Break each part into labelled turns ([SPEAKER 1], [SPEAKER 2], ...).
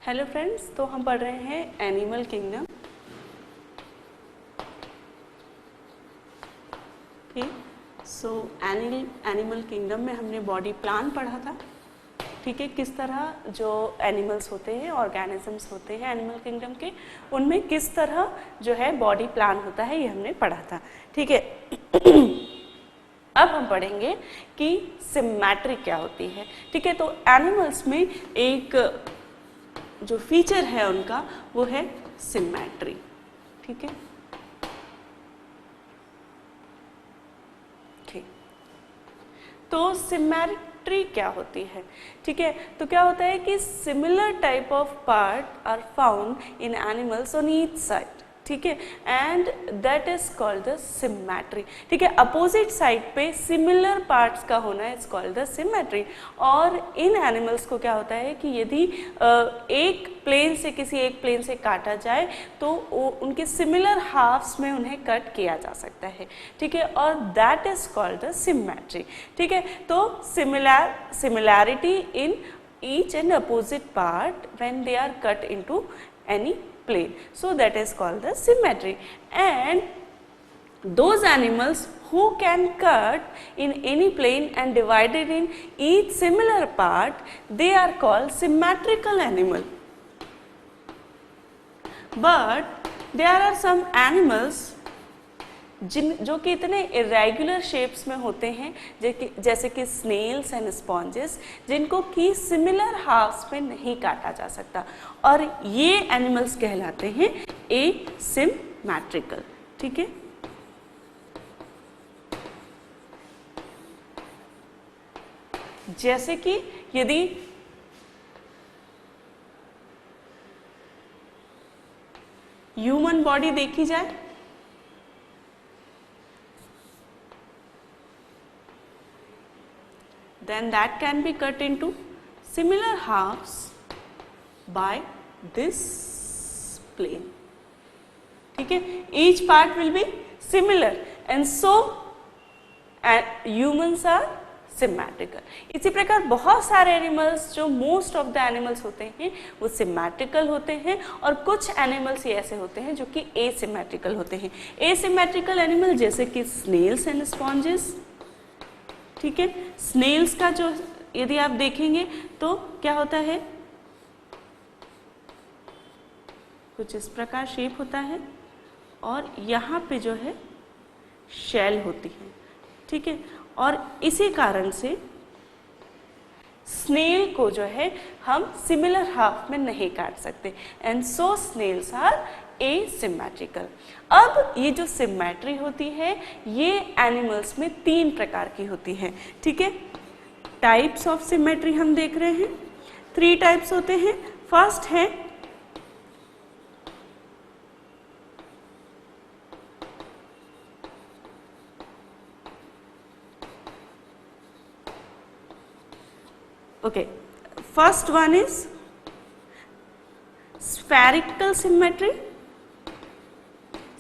[SPEAKER 1] Hello friends, तो हम पढ़ रहे हैं एनिमल किंगडम। ठीक, सो एनिमल किंगडम में हमने बॉडी प्लान पढ़ा था। ठीक है, किस तरह जो एनिमल्स होते हैं, ऑर्गेनिजम्स होते हैं एनिमल किंगडम के, उनमें किस तरह जो है बॉडी प्लान होता है, ये हमने पढ़ा था। ठीक है, अब हम पढ़ेंगे कि सिमेट्री क्या होती है। ठीक है, तो एनिमल्स में एक जो फीचर है उनका वो है सिमेट्री। ठीक है, ठीक, तो सिमेट्री क्या होती है। ठीक है, तो क्या होता है कि similar type of part are found in animals on each side. ठीक है, and that is called the symmetry. ठीक है, अपोजिट साइड पे सिमिलर पार्ट्स का होना इज कॉल्ड द सिमेट्री। और इन एनिमल्स को क्या होता है कि यदि एक प्लेन से किसी एक प्लेन से काटा जाए तो उनके सिमिलर हाफ्स में उन्हें कट किया जा सकता है। ठीक है, और that is called the symmetry. ठीक है, तो similarity in each and opposite part when they are cut into any plane, so that is called the symmetry. And those animals who can cut in any plane and divided in each similar part, they are called symmetrical animal. But there are some animals जो कि इतने irregular shapes में होते हैं, जैसे कि Snell's and sponges, जिनको कि सिमिलर हाफ्स में नहीं काटा जा सकता, और ये एनिमल्स कहलाते हैं एसिमेट्रिकल। ठीक है, जैसे कि यदि ह्यूमन बॉडी देखी जाए then that can be cut into similar halves by this plane. ठीक है, each part will be similar and so humans are symmetrical. इसी प्रकार बहुत सारे एनिमल्स, जो मोस्ट ऑफ द एनिमल्स होते हैं वो सिमेट्रिकल होते हैं, और कुछ एनिमल्स ऐसे होते हैं जो कि एसिमेट्रिकल होते हैं। एसिमेट्रिकल एनिमल जैसे कि स्नेल्स एंड स्पॉन्जेस। ठीक है, स्नेल्स का जो यदि आप देखेंगे तो क्या होता है, कुछ इस प्रकार शेप होता है और यहाँ पे जो है शेल होती है। ठीक है, और इसी कारण से स्नेल को जो है हम सिमिलर हाफ में नहीं काट सकते, and so snails are asymmetrical. अब ये जो सिमेट्री होती है ये एनिमल्स में 3 प्रकार की होती है। ठीक है, टाइप्स ऑफ सिमेट्री हम देख रहे हैं, 3 टाइप्स होते हैं। फर्स्ट है first one is spherical symmetry.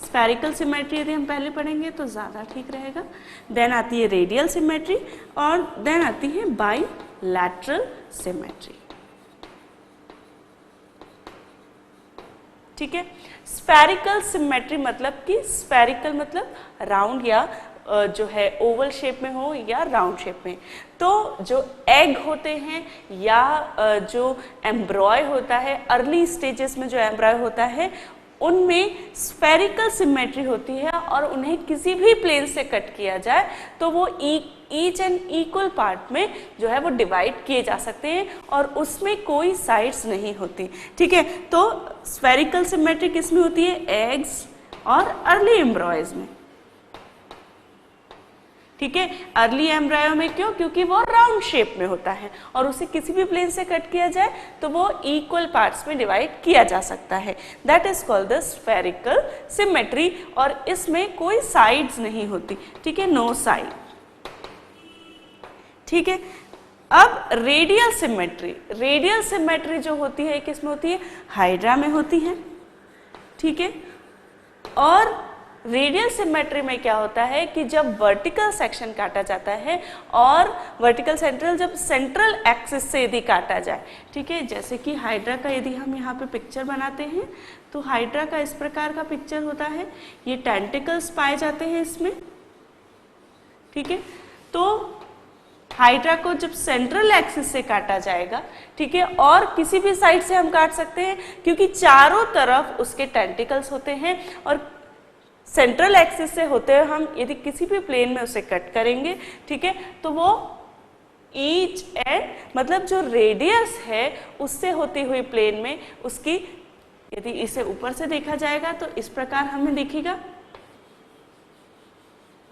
[SPEAKER 1] Spherical symmetry यदि हम पहले पढ़ेंगे तो ज़्यादा ठीक रहेगा। देन आती है रेडियल सिमेट्री, और देन आती है बाइलैटरल सिमेट्री। ठीक है, स्फेरिकल सिमेट्री मतलब कि स्फेरिकल मतलब राउंड, या जो है ओवल शेप में हो या राउंड शेप में। तो जो एग होते हैं या जो एम्ब्रॉय होता है, अर्ली स्टेजेस में जो एम्ब्रॉय होता है, उनमें स्फेरिकल सिमेट्री होती है, और उन्हें किसी भी प्लेन से कट किया जाए तो वो ईच एंड इक्वल पार्ट में जो है वो डिवाइड किए जा सकते हैं, और उसमें कोई साइड्स नहीं होती। ठीक है, तो स्फेरिकल सिमेट्री किस में होती है, एग्स और अर्ली एम्ब्रॉयज में। ठीक है, अर्ली एम्ब्रायो में क्यों, क्योंकि वो राउंड शेप में होता है और उसे किसी भी प्लेन से कट किया जाए तो वो इक्वल पार्ट्स में डिवाइड किया जा सकता है। That is called the spherical symmetry, और इसमें कोई साइड्स नहीं होती। ठीक है, नो साइड। ठीक है, अब रेडियल सिमेट्री। रेडियल सिमेट्री जो होती है किसमें होती है, हाइड्रा में होती है। ठीक है, और रेडियल सिमेट्री में क्या होता है कि जब वर्टिकल सेक्शन काटा जाता है और वर्टिकल सेंट्रल जब सेंट्रल एक्सिस से यदि काटा जाए, ठीक है, जैसे कि हाइड्रा का यदि हम यहाँ पे पिक्चर बनाते हैं तो हाइड्रा का इस प्रकार का पिक्चर होता है, ये टेंटिकल्स पाए जाते हैं इसमें, ठीक है। तो हाइड्रा को जब सेंट्रल एक्सिस से काटा जाएगा, ठीक है, और किसी भी साइड से हम काट सकते हैं क्योंकि चारों तरफ उसके टेंटिकल्स होते हैं, और सेंट्रल एक्सिस से होते हुए हम यदि किसी भी प्लेन में उसे कट करेंगे, ठीक है, तो वो ईच एंड मतलब जो रेडियस है उससे होती हुई प्लेन में उसकी, यदि इसे ऊपर से देखा जाएगा तो इस प्रकार हमें दिखेगा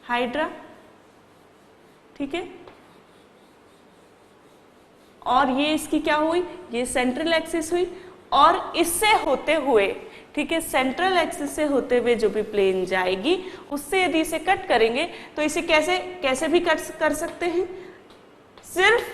[SPEAKER 1] हाइड्रा, ठीक है। और ये इसकी क्या हुई, ये सेंट्रल एक्सिस हुई, और इससे होते हुए, ठीक है, सेंट्रल एक्सिस से होते हुए जो भी प्लेन जाएगी उससे यदि इसे कट करेंगे तो इसे कैसे भी कट कर सकते हैं, सिर्फ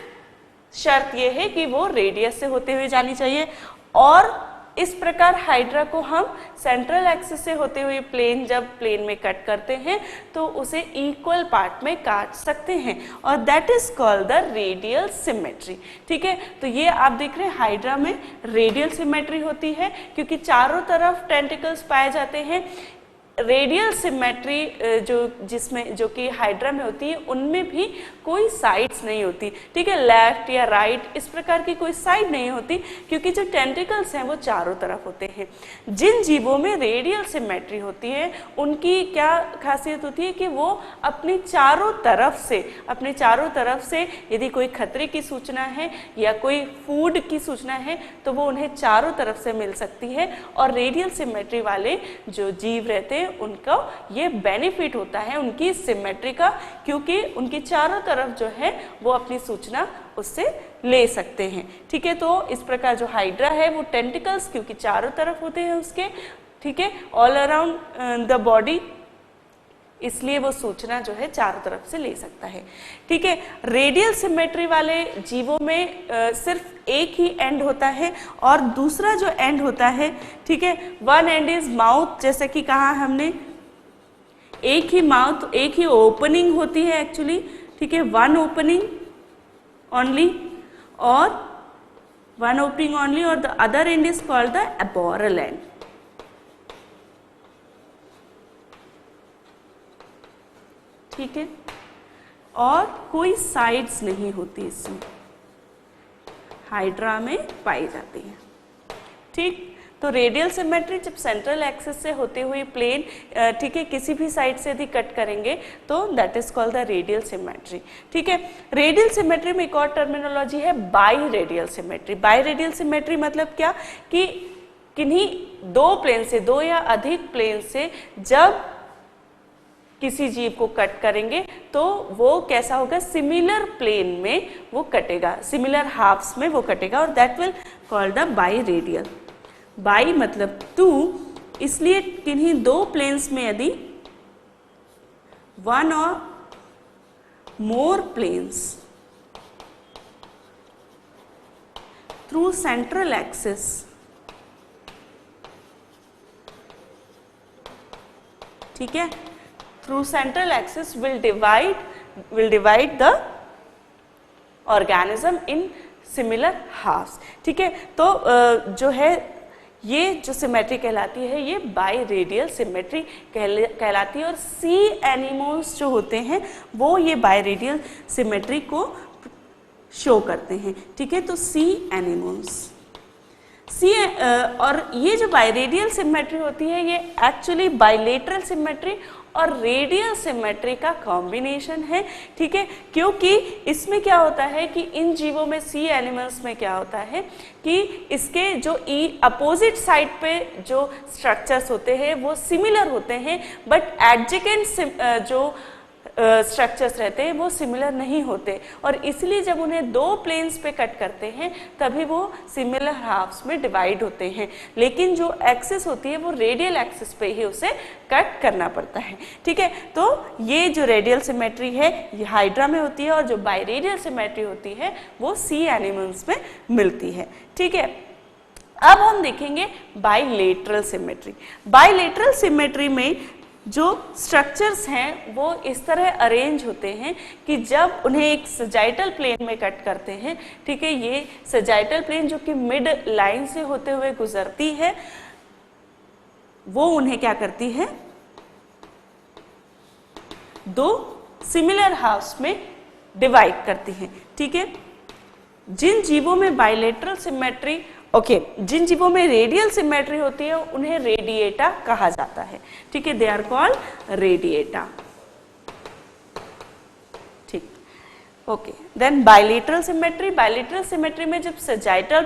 [SPEAKER 1] शर्त ये है कि वो रेडियस से होते हुए जानी चाहिए। और इस प्रकार हाइड्रा को हम सेंट्रल एक्सिस से होते हुए प्लेन जब प्लेन में कट करते हैं तो उसे इक्वल पार्ट में काट सकते हैं, और that is called the radial symmetry, ठीक है। तो ये आप देख रहे हैं हाइड्रा में रेडियल सिमेट्री होती है क्योंकि चारों तरफ टेंटिकल्स पाए जाते हैं। रेडियल सिमेट्री जो कि हाइड्रा में होती है उनमें भी कोई साइड्स नहीं होती, ठीक है, लेफ्ट या राइट इस प्रकार की कोई साइड नहीं होती क्योंकि जो टेंटिकल्स हैं वो चारों तरफ होते हैं। जिन जीवों में रेडियल सिमेट्री होती है उनकी क्या खासियत होती है कि वो अपने चारों तरफ से यदि कोई खतरे की सूचना है या कोई फूड की सूचना है तो वो उन्हें चारों तरफ से मिल सकती है, और रेडियल सिमेट्री वाले जो जीव रहते हैं उनको ये बेनिफिट होता है उनकी सिमेट्री का, क्योंकि उनकी चारों तरफ जो है वो अपनी सूचना उससे ले सकते हैं, ठीक है। तो इस प्रकार जो हाइड्रा है वो टेंटिकल्स क्योंकि चारों तरफ होते हैं उसके, ठीक है, ऑल अराउंड द बॉडी, इसलिए वो सूचना जो है चारों तरफ से ले सकता है, ठीक है। रेडियल सिमेट्री वाले जीवों में सिर्फ एक ही एंड होता है और दूसरा जो एंड होता है, ठीक है, वन एंड इज माउथ, जैसे कि कहा हमने एक ही माउथ, एक ही ओपनिंग होती है एक्चुअली, ठीक है, वन ओपनिंग ओनली, और वन ओपनिंग ओनली, और the other and is called the aboral end, ठीक है, और कोई साइड्स नहीं होती इसमें, हाइड्रा में पाई जाती है, ठीक। तो रेडियल सिमेट्री जब सेंट्रल एक्सिस से होती हुई प्लेन, ठीक है, किसी भी साइड से यदि कट करेंगे तो that is called the radial symmetry, ठीक है। रेडियल सिमेट्री में एक और टर्मिनोलॉजी है by radial symmetry. By radial symmetry मतलब क्या कि किन्हीं दो प्लेन से, दो या अधिक प्लेन से जब किसी जीव को कट करेंगे तो वो कैसा होगा, सिमिलर प्लेन में वो कटेगा, सिमिलर हाफ्स में वो कटेगा, और that will called the by radial. By मतलब टू, इसलिए किन्हीं दो प्लेन्स में यदि वन और मोर प्लेन्स थ्रू सेंट्रल एक्सिस ठीक है, through central axis will divide the organism in similar halves, ठीक है। तो जो है ये जो सिमेट्री कहलाती है ये बाई रेडियल सिमेट्री कहलाती है, और सी एनिमल्स जो होते हैं वो ये बाई रेडियल सिमेट्री को शो करते हैं, ठीक है। तो सी एनिमल्स, और ये जो बाइरेडियल सिमेट्री होती है ये एक्चुअली बाइलेटरल सिमेट्री और रेडियल सिमेट्री का कॉम्बिनेशन है, ठीक है। क्योंकि इसमें क्या होता है कि इन जीवों में, सी एनिमल्स में क्या होता है कि इसके जो अपोजिट साइड पे जो स्ट्रक्चर्स होते हैं वो सिमिलर होते हैं, बट एडजेसेंट जो स्ट्रक्चर्स रहते हैं वो सिमिलर नहीं होते, और इसलिए जब उन्हें दो प्लेन्स पे कट करते हैं तभी वो सिमिलर हाफ्स में डिवाइड होते हैं, लेकिन जो एक्सिस होती है वो रेडियल एक्सिस पे ही उसे कट करना पड़ता है, ठीक है। तो ये जो रेडियल सिमेट्री है ये हाइड्रा में होती है, और जो बाइरेडियल सिमेट्री होती है वो सी एनिमल्स में मिलती है, ठीक है। अब हम देखेंगे बाइलेटरल सिमेट्री। बाइलेटरल सिमेट्री में जो स्ट्रक्चर्स हैं वो इस तरह अरेंज होते हैं कि जब उन्हें एक सजाइटल प्लेन में कट करते हैं, ठीक है, ये सजाइटल प्लेन जो कि मिड लाइन से होते हुए गुजरती है, वो उन्हें क्या करती है, दो सिमिलर हाफ्स में डिवाइड करती है। ठीक है, जिन जीवों में बाइलेटरल सिमेट्री जिन जीवों में रेडियल सिमेट्री होती है उन्हें रेडिएटा कहा जाता है। ठीक है, दे आर कॉल्ड रेडिएटा। ठीक, okay, then bilateral symmetry. Bilateral symmetry में जब सजाइटल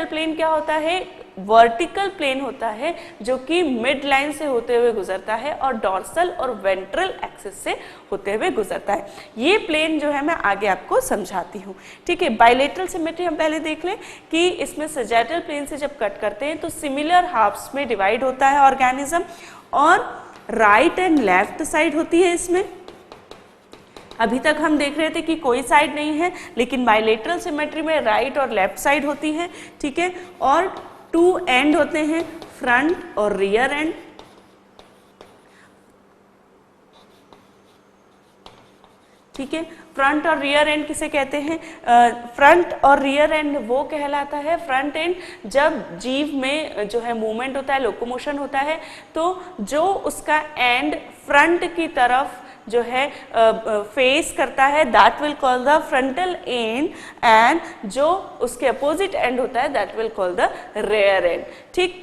[SPEAKER 1] प्लेन क्या होता है, वर्टिकल प्लेन होता है जो कि मिड लाइन से होते हुए गुजरता है और डॉर्सल और वेंट्रल एक्सिस से होते हुए गुजरता है। ये प्लेन जो है मैं आगे आपको समझाती हूँ। ठीक है, बाइलेटरल सिमेट्री हम पहले देख लें कि इसमें सजाइटल प्लेन से जब कट करते हैं तो सिमिलर हाफ्स में डिवाइड होता है ऑर्गेनिज्म, और राइट एंड लेफ्ट साइड होती है इसमें। अभी तक हम देख रहे थे कि कोई साइड नहीं है, लेकिन बाइलेटरल सिमेट्री में राइट और लेफ्ट साइड होती है। ठीक है, और टू एंड होते हैं, फ्रंट और रियर एंड। ठीक है, फ्रंट और रियर एंड किसे कहते हैं, फ्रंट और रियर एंड वो कहलाता है, फ्रंट एंड जब जीव में जो है मूवमेंट होता है, लोकोमोशन होता है, तो जो उसका एंड फ्रंट की तरफ जो है फेस करता है, that will call the frontal end, end जो उसके अपोजिट एंड होता है that will call the rear end. ठीक,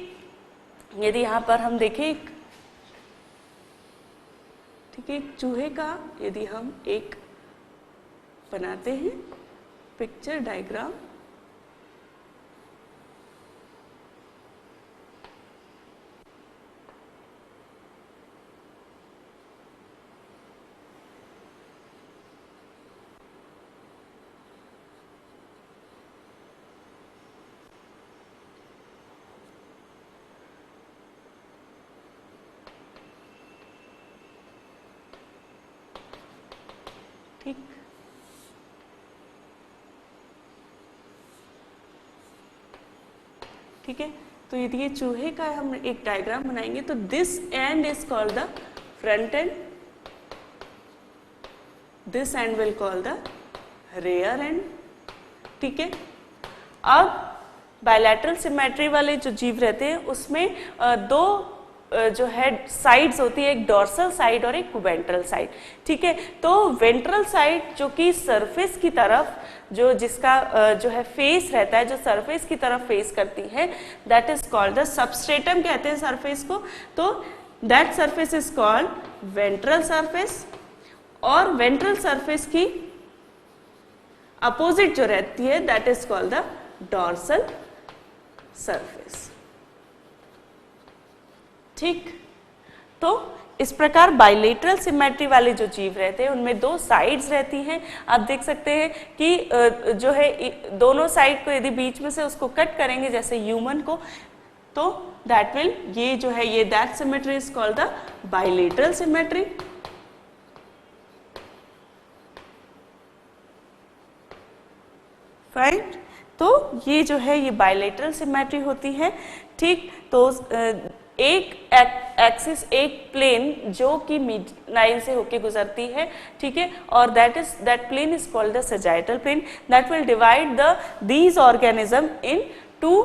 [SPEAKER 1] यदि यहाँ पर हम देखें, ठीक है, एक चूहे का यदि हम एक बनाते हैं पिक्चर डायग्राम, ठीक, ठीक है, तो यदि ये चूहे का हम एक डायग्राम बनाएंगे तो this end is called the front end, this end will call the rear end. ठीक है, अब बायलैटरल सिमेट्री वाले जो जीव रहते हैं उसमें दो जो है साइड्स होती है, एक डॉर्सल साइड और एक वेंट्रल साइड। ठीक है, तो वेंट्रल साइड जो कि सरफेस की तरफ, जो जिसका जो है फेस रहता है, जो सरफेस की तरफ फेस करती है, that is called the substratum कहते हैं सरफेस को। तो that surface is called ventral surface, और वेंट्रल सरफेस की अपोजिट जो रहती है that is called the dorsal surface. ठीक, तो इस प्रकार बाइलेटरल सिमेट्री वाले जो जीव रहते हैं उनमें दो साइड्स रहती हैं। आप देख सकते हैं कि जो है दोनों साइड को यदि बीच में से उसको कट करेंगे जैसे ह्यूमन को, तो दैट विल, ये जो है ये that symmetry is called the bilateral symmetry. Fine, तो ये जो है ये बाइलेटरल सिमेट्री होती है। ठीक, तो एक एक्सिस, एक प्लेन जो कि मिड लाइन से होके गुजरती है, ठीक है, और that plane is called the sagittal plane, that will divide these organism in two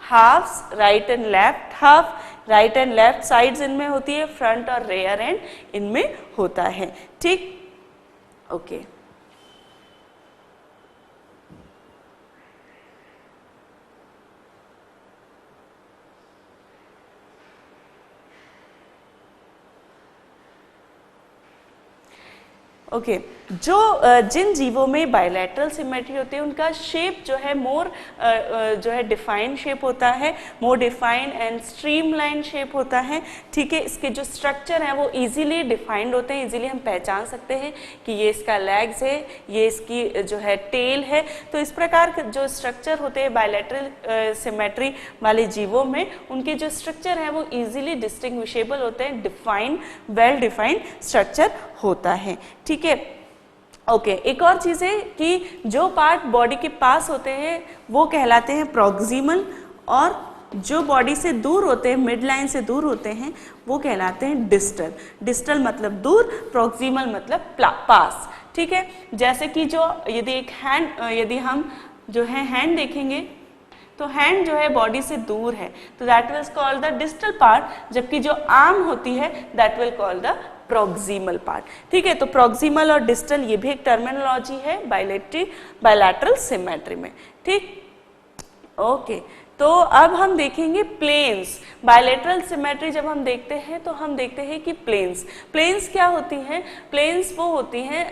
[SPEAKER 1] halves, right and left half. Right and left sides इनमें होती है, फ्रंट और रेयर एंड इनमें होता है। ठीक, ओके, ओके, जो जिन जीवों में बायलैटरल सिमेट्री होती है उनका शेप जो है मोर जो है डिफाइंड शेप होता है, मोर डिफाइंड एंड स्ट्रीमलाइन शेप होता है। ठीक है, इसके जो स्ट्रक्चर हैं वो इजीली डिफाइंड होते हैं, इजीली हम पहचान सकते हैं कि ये इसका लेग्स है, ये इसकी जो है टेल है। तो इस प्रकार के जो स्ट्रक्चर होते हैं बायलैटरल सिमेट्री वाले जीवों में, उनके जो स्ट्रक्चर हैं वो इजीली डिस्टिंग्विशेबल होते हैं, डिफाइंड, वेल डिफाइंड स्ट्रक्चर होता है। ठीक है, ओके, एक और चीज़ है कि जो पार्ट बॉडी के पास होते हैं वो कहलाते हैं प्रॉक्सिमल और जो बॉडी से दूर होते हैं, मिड लाइन से दूर होते हैं, वो कहलाते हैं डिस्टल। डिस्टल मतलब दूर, प्रॉक्सिमल मतलब पास। ठीक है, जैसे कि जो यदि एक हैंड, यदि हम जो है हैंड देखेंगे तो हैंड जो है बॉडी से दूर है, तो that will call the distal part, जबकि जो आर्म होती है that will call the proximal part. ठीक है, तो प्रॉक्सिमल और डिस्टल ये भी एक टर्मिनोलॉजी है बायलैटरल सिमेट्री में। ठीक, ओके, तो अब हम देखेंगे प्लेन्स। बायलैटरल सिमेट्री जब हम देखते हैं तो हम देखते हैं कि प्लेन्स क्या होती हैं। प्लेन्स वो होती हैं,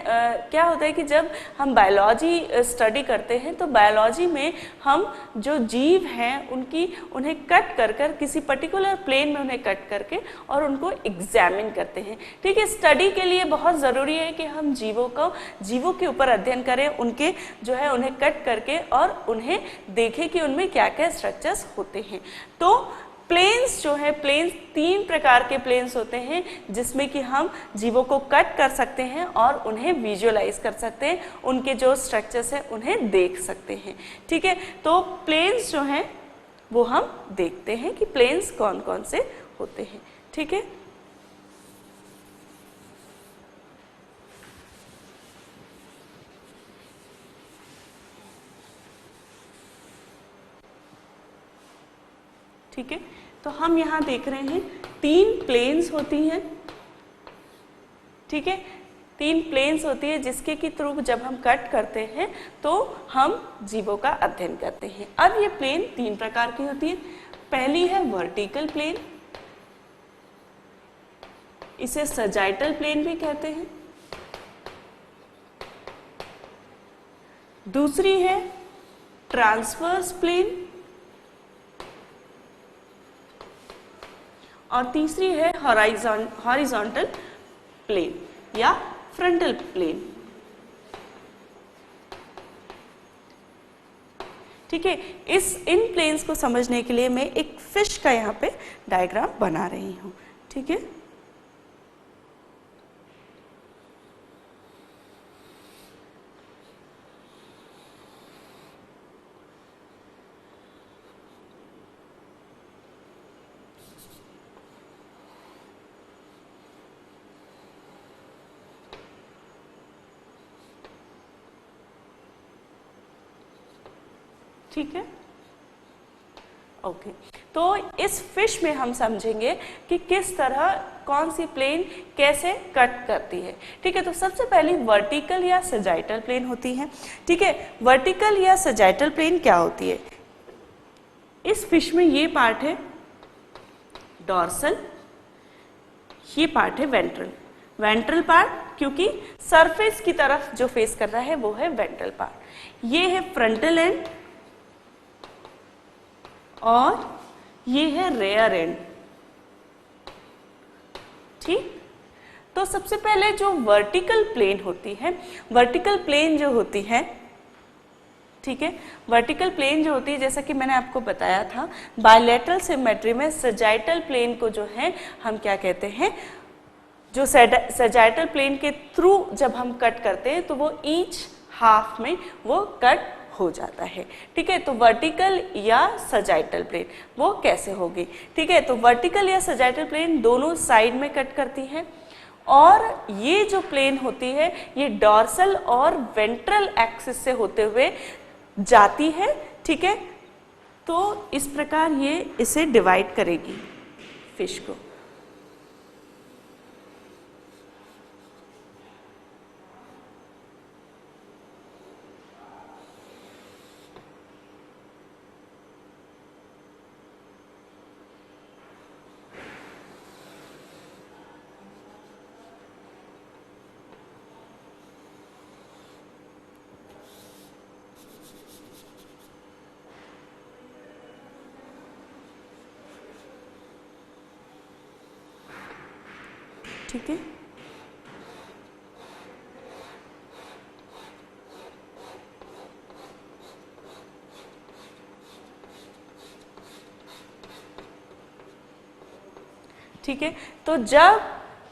[SPEAKER 1] क्या होता है कि जब हम बायोलॉजी स्टडी करते हैं तो बायोलॉजी में हम जो जीव हैं उन्हें कट कर कर किसी पर्टिकुलर प्लेन में उन्हें कट करके और उनको एग्जामिन करते हैं। ठीक है, स्टडी के लिए बहुत ज़रूरी है कि हम जीवों के ऊपर अध्ययन करें, उनके जो है उन्हें कट करके और उन्हें देखें कि उनमें क्या क्या स्ट्रक्चर्स होते हैं। तो प्लेन्स जो है, प्लेन्स 3 प्रकार के प्लेन्स होते हैं जिसमें कि हम जीवों को कट कर सकते हैं और उन्हें विजुअलाइज कर सकते हैं, उनके जो स्ट्रक्चर्स हैं उन्हें देख सकते हैं। ठीक है, तो प्लेन्स जो हैं वो हम देखते हैं कि प्लेन्स कौन कौन से होते हैं। ठीक है, ठीक है, तो हम यहाँ देख रहे हैं 3 प्लेन्स होती हैं। ठीक है, 3 प्लेन्स होती है जिसके के थ्रू जब हम कट करते हैं तो हम जीवों का अध्ययन करते हैं। अब ये प्लेन 3 प्रकार की होती है। पहली है वर्टिकल प्लेन, इसे सजाइटल प्लेन भी कहते हैं। दूसरी है ट्रांसवर्स प्लेन और तीसरी है हॉरिजॉन्टल प्लेन या फ्रंटल प्लेन। ठीक है, इन प्लेन्स को समझने के लिए मैं एक फिश का यहाँ पे डायग्राम बना रही हूँ। ठीक है, ठीक है, ओके, तो इस फिश में हम समझेंगे कि किस तरह कौन सी प्लेन कैसे कट करती है। ठीक है, तो सबसे पहले वर्टिकल या सजाइटल प्लेन होती है। ठीक है, वर्टिकल या सजाइटल प्लेन क्या होती है? इस फिश में ये पार्ट है डॉर्सल, ये पार्ट है वेंट्रल पार्ट, क्योंकि सरफेस की तरफ जो फेस कर रहा है वो है वेंट्रल पार्ट। ये है फ्रंटल एंड और ये है रेयर एंड। ठीक, तो सबसे पहले जो वर्टिकल प्लेन होती है, वर्टिकल प्लेन जो होती है, ठीक है, वर्टिकल प्लेन जो होती है, जैसा कि मैंने आपको बताया था, बायलैटरल सिमेट्री में सजाइटल प्लेन को जो है हम क्या कहते हैं, जो सजाइटल प्लेन के थ्रू जब हम कट करते हैं तो वो ईच हाफ में वो कट हो जाता है। ठीक है, तो वर्टिकल या सजाइटल प्लेन वो कैसे होगी? ठीक है, तो वर्टिकल या सजाइटल प्लेन दोनों साइड में कट करती है और ये जो प्लेन होती है ये डॉर्सल और वेंट्रल एक्सिस से होते हुए जाती है। ठीक है, तो इस प्रकार ये इसे डिवाइड करेगी फिश को। ठीक है, ठीक है, तो जब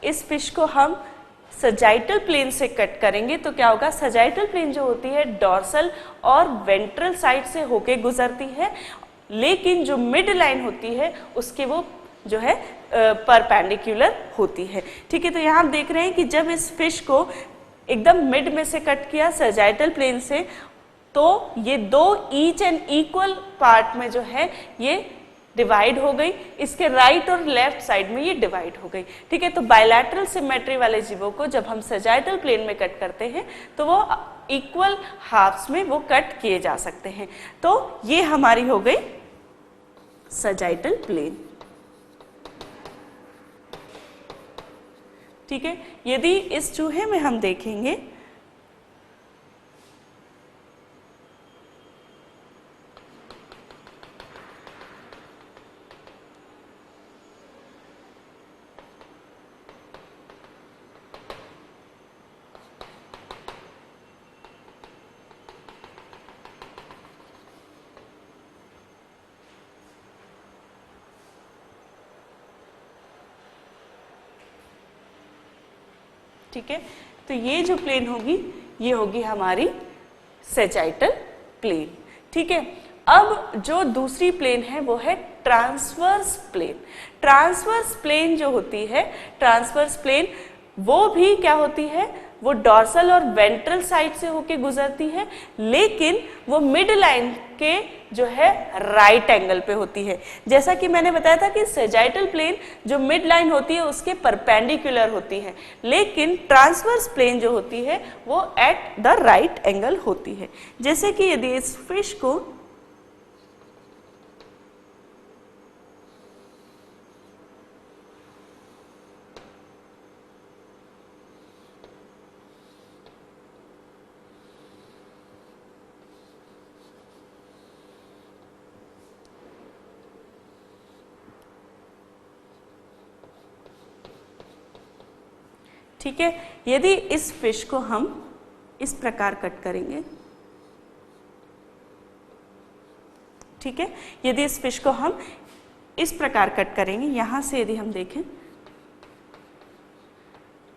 [SPEAKER 1] इस फिश को हम सजाइटल प्लेन से कट करेंगे तो क्या होगा, सजाइटल प्लेन जो होती है डॉर्सल और वेंट्रल साइड से होके गुजरती है लेकिन जो मिड लाइन होती है उसके वो जो है परपेंडिकुलर होती है। ठीक है, तो यहाँ आप देख रहे हैं कि जब इस फिश को एकदम मिड में से कट किया सैजिटल प्लेन से, तो ये दो ईच एंड इक्वल पार्ट में जो है ये डिवाइड हो गई, इसके राइट और लेफ्ट साइड में ये डिवाइड हो गई। ठीक है, तो बायलैटरल सिमेट्री वाले जीवों को जब हम सैजिटल प्लेन में कट करते हैं तो वो इक्वल हाफ्स में वो कट किए जा सकते हैं। तो ये हमारी हो गई सैजिटल प्लेन। ठीक है, यदि इस चूहे में हम देखेंगे ठीक है, तो ये जो प्लेन होगी ये होगी हमारी सैजिटल प्लेन। ठीक है, अब जो दूसरी प्लेन है वो है ट्रांसवर्स प्लेन। ट्रांसवर्स प्लेन जो होती है, ट्रांसवर्स प्लेन वो भी क्या होती है, वो डॉर्सल और वेंट्रल साइड से होके गुजरती है, लेकिन वो मिड लाइन के जो है राइट एंगल पे होती है। जैसा कि मैंने बताया था कि सैजिटल प्लेन जो मिड लाइन होती है उसके परपेंडिकुलर होती है, लेकिन ट्रांसवर्स प्लेन जो होती है वो एट द राइट एंगल होती है। जैसे कि यदि इस फिश को ठीक है, यदि इस फिश को हम इस प्रकार कट करेंगे, ठीक है, यदि इस फिश को हम इस प्रकार कट करेंगे, यहां से यदि हम देखें,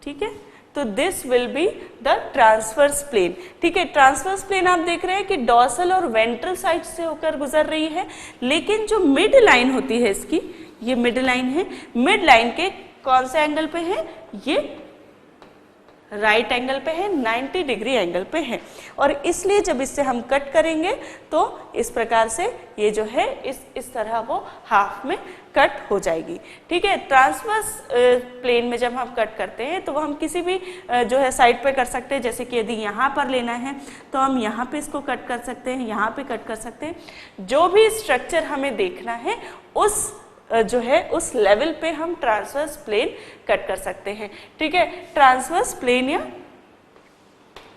[SPEAKER 1] ठीक है, तो this will be the transverse plane. ठीक है, ट्रांसवर्स प्लेन आप देख रहे हैं कि डॉर्सल और वेंट्रल साइड से होकर गुजर रही है, लेकिन जो मिड लाइन होती है इसकी, ये मिड लाइन है, मिड लाइन के कौन से एंगल पे है, ये राइट एंगल पे है, 90 डिग्री एंगल पे है, और इसलिए जब इससे हम कट करेंगे तो इस प्रकार से ये जो है इस तरह वो हाफ में कट हो जाएगी। ठीक है, ट्रांसवर्स प्लेन में जब हम कट करते हैं तो वो हम किसी भी जो है साइड पे कर सकते हैं। जैसे कि यदि यहाँ पर लेना है तो हम यहाँ पे इसको कट कर सकते हैं, यहाँ पे कट कर सकते हैं। जो भी स्ट्रक्चर हमें देखना है उस जो है उस लेवल पे हम ट्रांसवर्स प्लेन कट कर सकते हैं। ठीक है, ट्रांसवर्स प्लेन या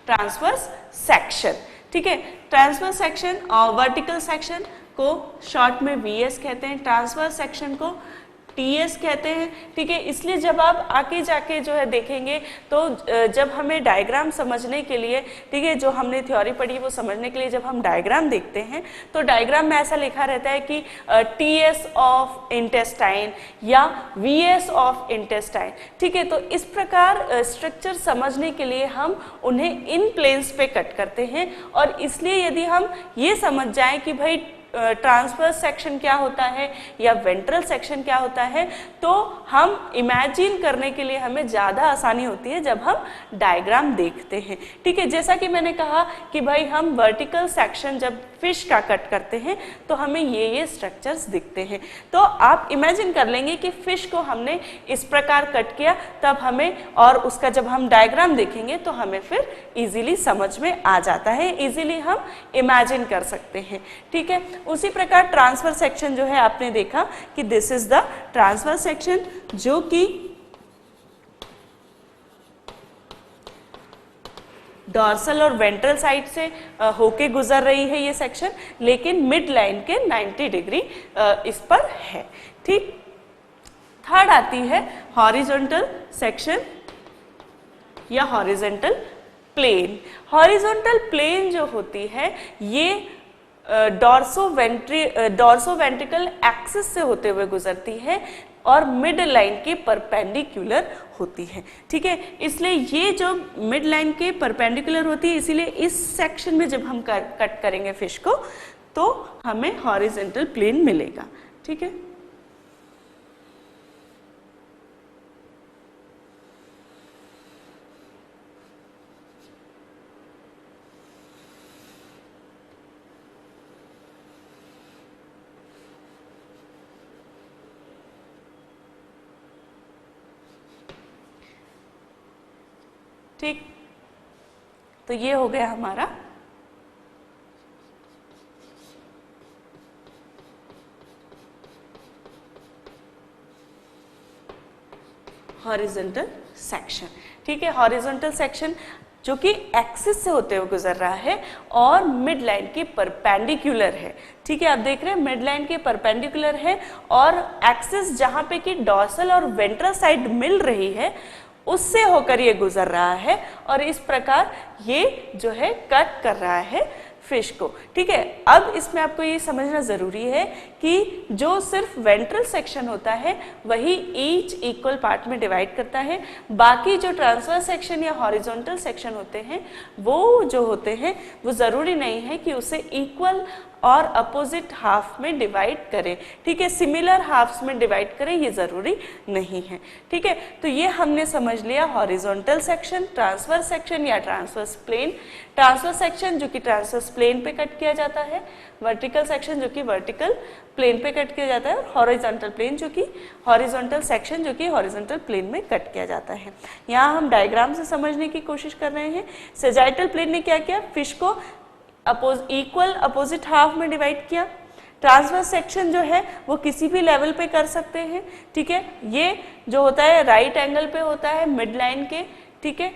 [SPEAKER 1] ट्रांसवर्स सेक्शन। ठीक है, ट्रांसवर्स सेक्शन और वर्टिकल सेक्शन को शॉर्ट में वीएस कहते हैं, ट्रांसवर्स सेक्शन को टीएस कहते हैं। ठीक है, इसलिए जब आप आके जाके जो है देखेंगे तो जब हमें डायग्राम समझने के लिए, ठीक है, जो हमने थ्योरी पढ़ी वो समझने के लिए जब हम डायग्राम देखते हैं तो डायग्राम में ऐसा लिखा रहता है कि टीएस ऑफ इंटेस्टाइन या वीएस ऑफ इंटेस्टाइन। ठीक है, तो इस प्रकार स्ट्रक्चर समझने के लिए हम उन्हें इन प्लेन्स पे कट करते हैं, और इसलिए यदि हम ये समझ जाएं कि भाई ट्रांसवर्स सेक्शन क्या होता है या वेंट्रल सेक्शन क्या होता है, तो हम इमेजिन करने के लिए हमें ज़्यादा आसानी होती है जब हम डायग्राम देखते हैं। ठीक है, जैसा कि मैंने कहा कि भाई हम वर्टिकल सेक्शन जब फिश का कट करते हैं तो हमें ये स्ट्रक्चर्स दिखते हैं, तो आप इमेजिन कर लेंगे कि फिश को हमने इस प्रकार कट किया, तब हमें, और उसका जब हम डायग्राम देखेंगे तो हमें फिर इजीली समझ में आ जाता है, इजीली हम इमेजिन कर सकते हैं। ठीक है, उसी प्रकार ट्रांसफर सेक्शन जो है आपने देखा कि this is the transfer section, जो कि डॉर्सल और वेंट्रल साइड से होके गुजर रही है ये सेक्शन, लेकिन मिड लाइन के 90 डिग्री इस पर है। ठीक, थर्ड आती है हॉरिजॉन्टल सेक्शन या हॉरिजॉन्टल प्लेन। हॉरिजॉन्टल प्लेन जो होती है ये डॉर्सो वेंट्रिकल एक्सिस से होते हुए गुजरती है और मिड लाइन के परपेंडिकुलर होती है। ठीक है, इसलिए ये जो मिड लाइन के परपेंडिकुलर होती है, इसीलिए इस सेक्शन में जब हम कट करेंगे फिश को तो हमें हॉरिजॉन्टल प्लेन मिलेगा। ठीक है, ठीक। तो ये हो गया हमारा हॉरिजॉन्टल सेक्शन। ठीक है, हॉरिजॉन्टल सेक्शन जो कि एक्सिस से होते हुए गुजर रहा है और मिड लाइन के परपेंडिकुलर है। ठीक है, आप देख रहे हैं मिड लाइन के परपेंडिकुलर है और एक्सिस जहां पे कि डॉर्सल और वेंट्रल साइड मिल रही है उससे होकर ये गुजर रहा है और इस प्रकार ये जो है कट कर रहा है फिश को। ठीक है, अब इसमें आपको ये समझना जरूरी है कि जो सिर्फ वेंट्रल सेक्शन होता है वही ईच इक्वल पार्ट में डिवाइड करता है, बाकी जो ट्रांसवर्स सेक्शन या हॉरिजॉन्टल सेक्शन होते हैं वो जो होते हैं वो जरूरी नहीं है कि उसे इक्वल और अपोजिट हाफ में डिवाइड करें। ठीक है, सिमिलर हाफ्स में डिवाइड करें ये जरूरी नहीं है। ठीक है, तो ये हमने समझ लिया हॉरिजॉन्टल सेक्शन, ट्रांसवर्स सेक्शन या ट्रांसवर्स प्लेन। ट्रांसवर्स सेक्शन जो कि ट्रांसवर्स प्लेन पे कट किया जाता है, वर्टिकल सेक्शन जो कि वर्टिकल प्लेन पे कट किया जाता है और हॉरिजॉन्टल प्लेन जो कि हॉरिजॉन्टल सेक्शन जो कि हॉरिजॉन्टल प्लेन में कट किया जाता है। यहाँ हम डायग्राम से समझने की कोशिश कर रहे हैं। सेजाइटल प्लेन ने क्या किया, फिश को इक्वल अपोजिट हाफ में डिवाइड किया। ट्रांसवर्स सेक्शन जो है वो किसी भी लेवल पे कर सकते हैं। ठीक है, ये जो होता है राइट एंगल पे होता है मिड लाइन के। ठीक है,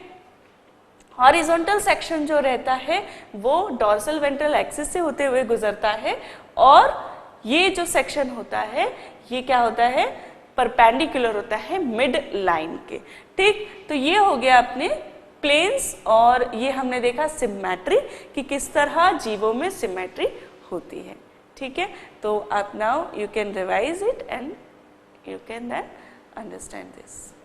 [SPEAKER 1] हॉरिजॉन्टल सेक्शन जो रहता है वो डॉर्सल वेंट्रल एक्सिस से होते हुए गुजरता है और ये जो सेक्शन होता है ये क्या होता है, परपेंडिकुलर होता है मिड लाइन के। ठीक, तो ये हो गया अपने प्लेन्स और ये हमने देखा सिमेट्री कि किस तरह जीवों में सिमेट्री होती है। ठीक है, तो आप now you can revise it and you can then understand this.